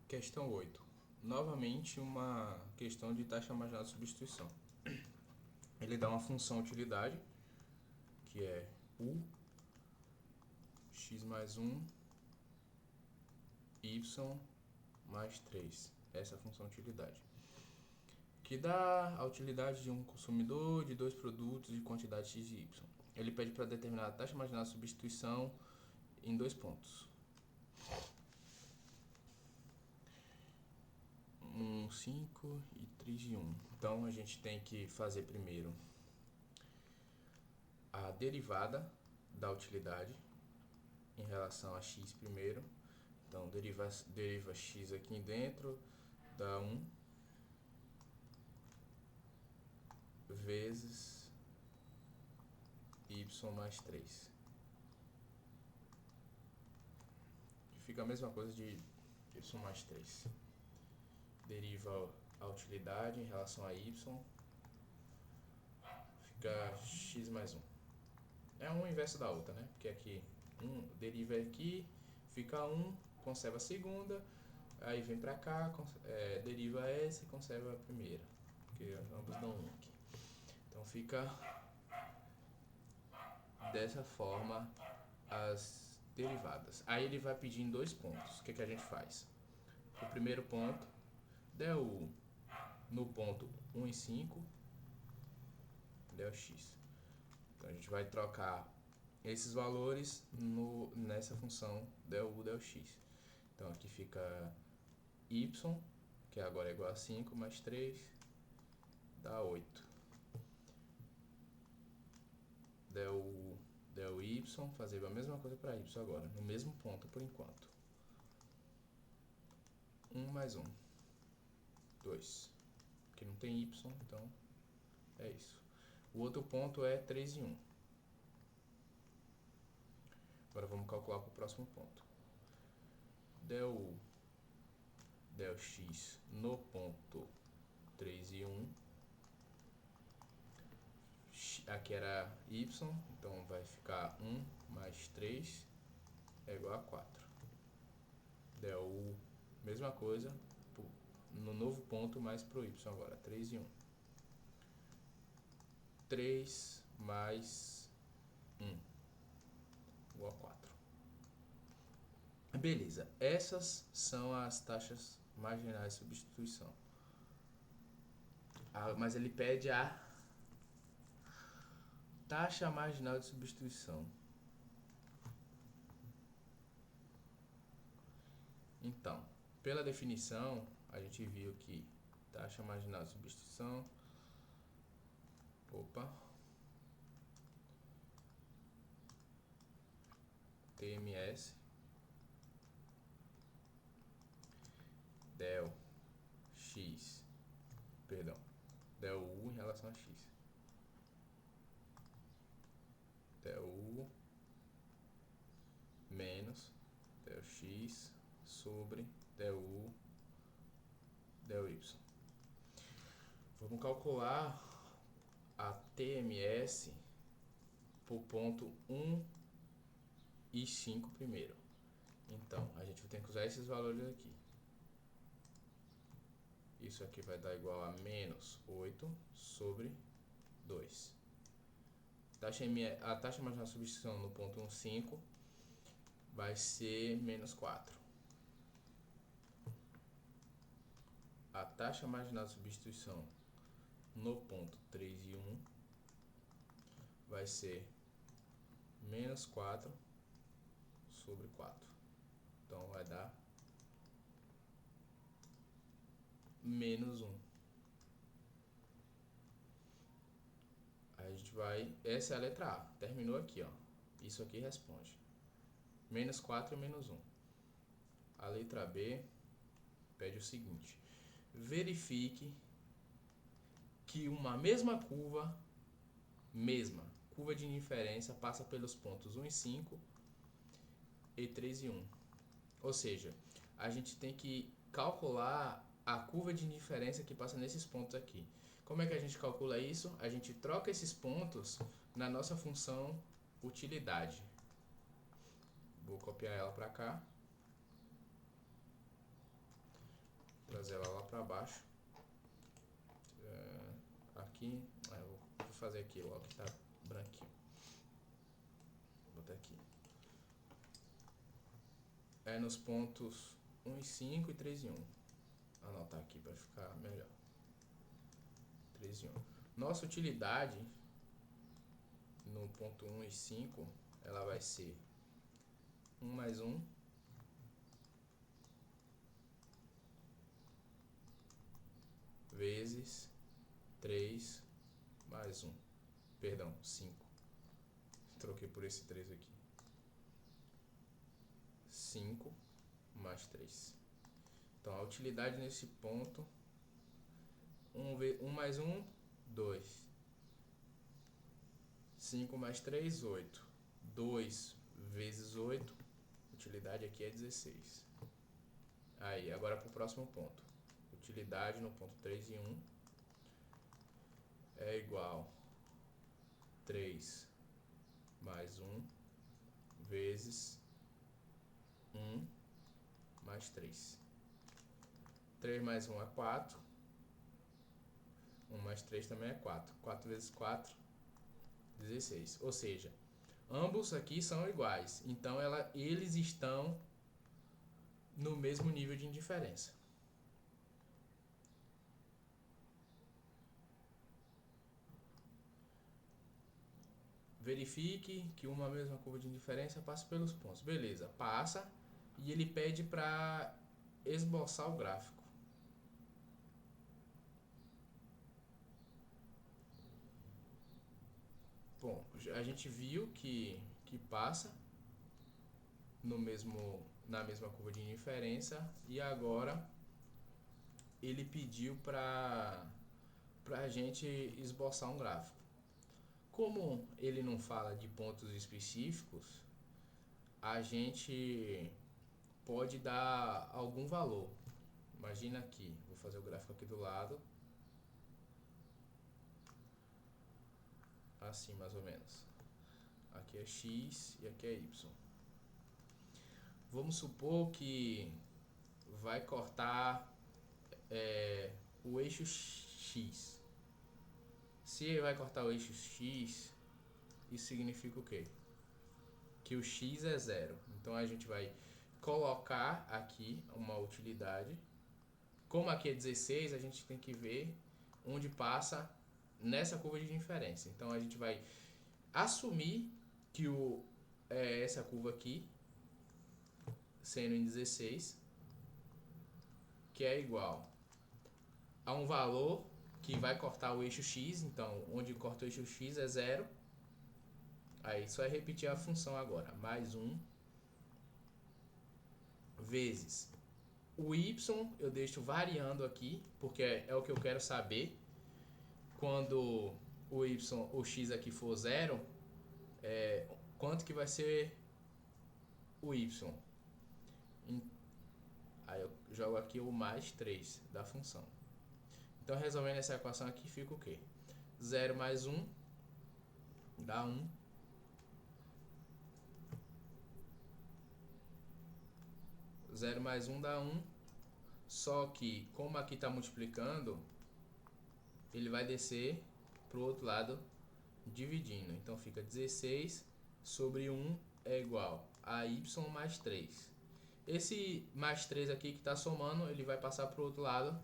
Questão 8. Novamente uma questão de taxa marginal de substituição. Ele dá uma função utilidade, que é U, x mais 1, y mais 3. Essa é a função utilidade. Que dá a utilidade de um consumidor de dois produtos de quantidade x e y. Ele pede para determinar a taxa marginal de substituição em dois pontos. 5 e 3 de 1. Então a gente tem que fazer primeiro a derivada da utilidade em relação a x primeiro. Então deriva x aqui dentro, dá 1 vezes y mais 3. Fica a mesma coisa de y mais 3. Deriva a utilidade em relação a y, fica x mais 1. É um inverso da outra, né? Porque aqui deriva aqui, fica 1, conserva a segunda, aí vem pra cá, deriva essa e conserva a primeira, porque ambos dão 1 aqui. Então fica dessa forma as derivadas. Aí ele vai pedir em dois pontos. O que a gente faz? O primeiro ponto, deu no ponto 1 e 5, deu x. Então a gente vai trocar esses valores nessa função del u del x. Então aqui fica y, que agora é igual a 5, mais 3, dá 8. Del y, fazer a mesma coisa para y agora, no mesmo ponto por enquanto. 1 mais 1, 2. Porque não tem y, então é isso. O outro ponto é 3 e 1. Agora vamos calcular para o próximo ponto. Del u del x no ponto 3 e 1. Aqui era y, então vai ficar 1 mais 3 é igual a 4. Del u, mesma coisa, no novo ponto, mais para o y agora, 3 e 1. 3 mais 1 igual a 4. Beleza, essas são as taxas marginais de substituição. Mas ele pede a taxa marginal de substituição. Então, pela definição, a gente viu que taxa marginal de substituição, TMS, del x, del u em relação a x. Del u menos del x sobre del u del y. Vamos calcular a TMS por ponto 1 e 5 primeiro. Então, a gente vai ter que usar esses valores aqui. Isso aqui vai dar igual a menos 8 sobre 2. A taxa marginal de substituição no ponto 1, 5 vai ser menos 4. A taxa marginal de substituição no ponto 3 e 1 vai ser menos 4 sobre 4. Então vai dar menos 1. Aí a gente vai... Essa é a letra A. Terminou aqui, ó. Isso aqui responde. Menos 4 e menos 1. A letra B pede o seguinte. Verifique que uma mesma curva de indiferença passa pelos pontos 1 e 5 e 3 e 1. Ou seja, a gente tem que calcular a curva de indiferença que passa nesses pontos aqui. Como é que a gente calcula isso? A gente troca esses pontos na nossa função utilidade. Vou copiar ela para cá. trazer ela lá para baixo. Aqui, eu vou fazer aqui, ó, que tá branquinho. Vou botar aqui. É nos pontos 1 e 5 e 3 e 1. Vou anotar aqui para ficar melhor. 3 e 1. Nossa utilidade no ponto 1 e 5, ela vai ser 1 mais 1 vezes 3 mais 1. Perdão, 5. Troquei por esse 3 aqui. 5 mais 3. Então, a utilidade nesse ponto, 1 mais 1, 2. 5 mais 3, 8. 2 vezes 8, utilidade aqui é 16. Aí, agora para o próximo ponto. Utilidade no ponto 3 e 1 é igual a 3 mais 1 vezes 1 mais 3. 3 mais 1 é 4. 1 mais 3 também é 4. 4 vezes 4, 16. Ou seja, ambos aqui são iguais. Então, eles estão no mesmo nível de indiferença. Verifique que uma mesma curva de indiferença passa pelos pontos. Beleza, passa. E ele pede para esboçar o gráfico. Bom, a gente viu que passa na mesma curva de indiferença. E agora ele pediu para a gente esboçar um gráfico. Como ele não fala de pontos específicos, a gente pode dar algum valor. Imagina aqui, vou fazer o gráfico aqui do lado. Assim, mais ou menos. Aqui é x e aqui é y. Vamos supor que vai cortar o eixo x. Se vai cortar o eixo x, isso significa o quê? Que o x é 0. Então a gente vai colocar aqui uma utilidade. Como aqui é 16, a gente tem que ver onde passa nessa curva de diferença. Então a gente vai assumir que essa curva aqui, sendo em 16, que é igual a um valor que vai cortar o eixo x. Então, onde corta o eixo x é 0. Aí só é repetir a função agora. Mais 1 vezes o y, eu deixo variando aqui, porque é o que eu quero saber. Quando o x aqui for 0, quanto que vai ser o y? Aí eu jogo aqui o mais 3 da função. Então, resolvendo essa equação aqui, fica o quê? 0 mais 1 dá 1. 0 mais 1 dá 1. Só que, como aqui está multiplicando, ele vai descer para o outro lado dividindo. Então, fica 16 sobre 1 é igual a y mais 3. Esse mais 3 aqui que está somando, ele vai passar para o outro lado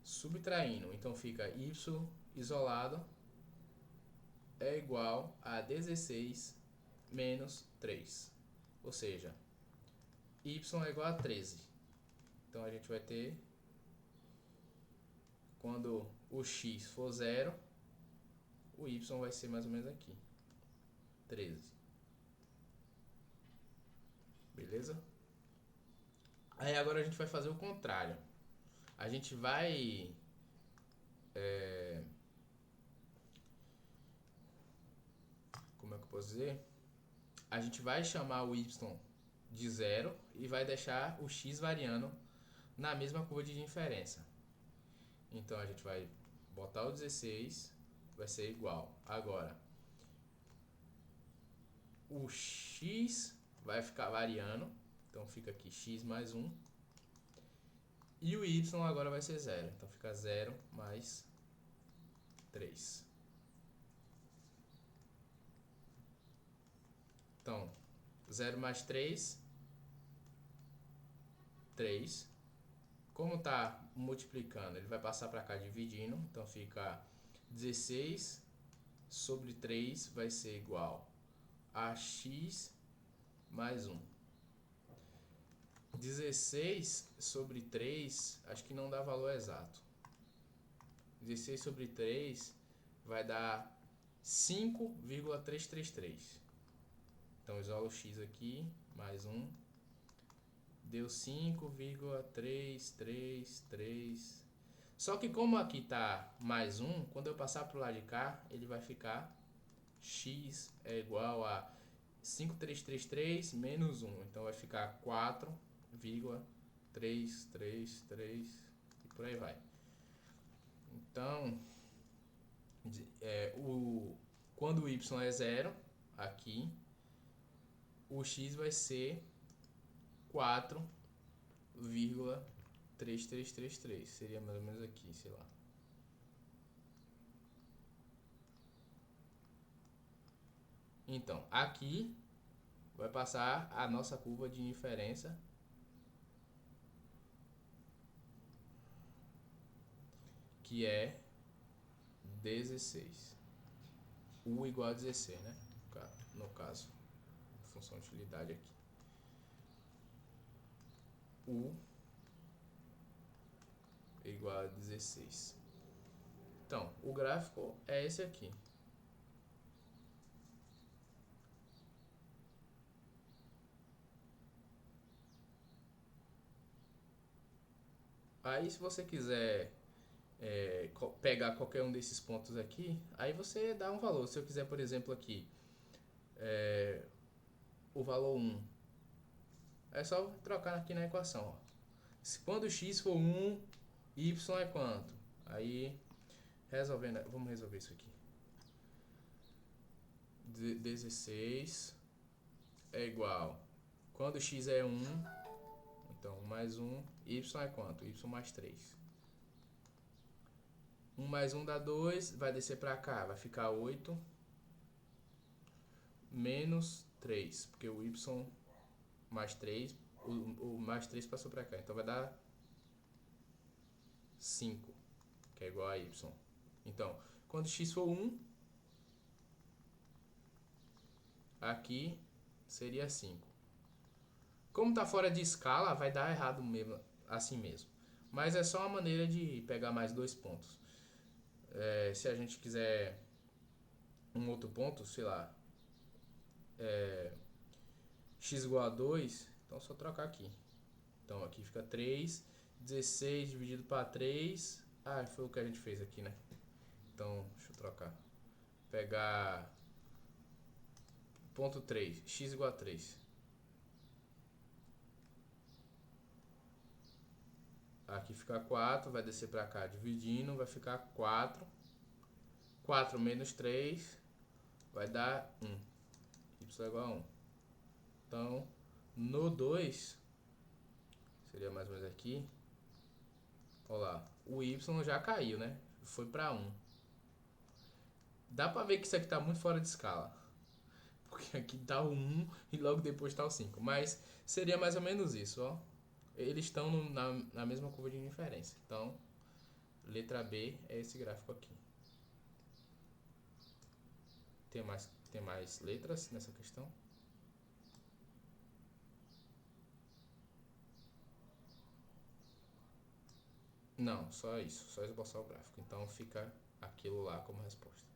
subtraindo. Então, fica y isolado é igual a 16 menos 3. Ou seja, y é igual a 13. Então, a gente vai ter, quando o x for 0, o y vai ser mais ou menos aqui, 13. Beleza? Aí agora a gente vai fazer o contrário. A gente vai como é que eu posso dizer? A gente vai chamar o y de 0 e vai deixar o x variando na mesma curva de diferença. Então a gente vai botar o 16, vai ser igual. Agora, o x vai ficar variando, então fica aqui x mais 1. E o y agora vai ser 0. Então fica 0 mais 3. Então, 0 mais 3, 3. Como está multiplicando, ele vai passar para cá dividindo. Então fica 16 sobre 3 vai ser igual a x mais 1. 16 sobre 3, acho que não dá valor exato. 16 sobre 3 vai dar 5,333. Então isolo x aqui, mais 1. Deu 5,333. Só que como aqui está mais 1, quando eu passar para o lado de cá, ele vai ficar x é igual a 5,333 menos 1. Então vai ficar 4,333 e por aí vai. Então, quando o y é 0, aqui, o x vai ser 4,3333. Seria mais ou menos aqui, sei lá. Então, aqui vai passar a nossa curva de inferência, que é 16. U igual a 16, né? No caso, função de utilidade aqui. U igual a 16. Então, o gráfico é esse aqui. Aí, se você quiser pegar qualquer um desses pontos aqui, aí você dá um valor. Se eu quiser, por exemplo, aqui, o valor 1, é só trocar aqui na equação. Ó. Quando x for 1, y é quanto? Aí, vamos resolver isso aqui. 16 é igual. Quando x é 1, então 1 mais 1, y é quanto? Y mais 3. 1 mais 1 dá 2, vai descer para cá, vai ficar 8 menos 3, porque o y mais 3, o mais 3 passou para cá, então vai dar 5, que é igual a y. Então, quando x for 1, aqui seria 5. Como está fora de escala, vai dar errado mesmo, assim mesmo. Mas é só uma maneira de pegar mais 2 pontos. Se a gente quiser um outro ponto, sei lá, x igual a 2, então é só trocar aqui. Então aqui fica 3, 16 dividido para 3, foi o que a gente fez aqui, né? Então, deixa eu trocar. Pegar ponto 3, x igual a 3. Aqui fica 4, vai descer para cá dividindo, vai ficar 4. 4 menos 3 vai dar 1. Y é igual a 1. Então, no 2, seria mais ou menos aqui. Olha lá, o y já caiu, né? Foi para 1. Dá para ver que isso aqui está muito fora de escala. Porque aqui está o 1 e logo depois está o 5. Mas seria mais ou menos isso, ó. Eles estão na mesma curva de inferência. Então, letra B é esse gráfico aqui. Tem mais letras nessa questão? Não, só isso. Só esboçar o gráfico. Então, fica aquilo lá como resposta.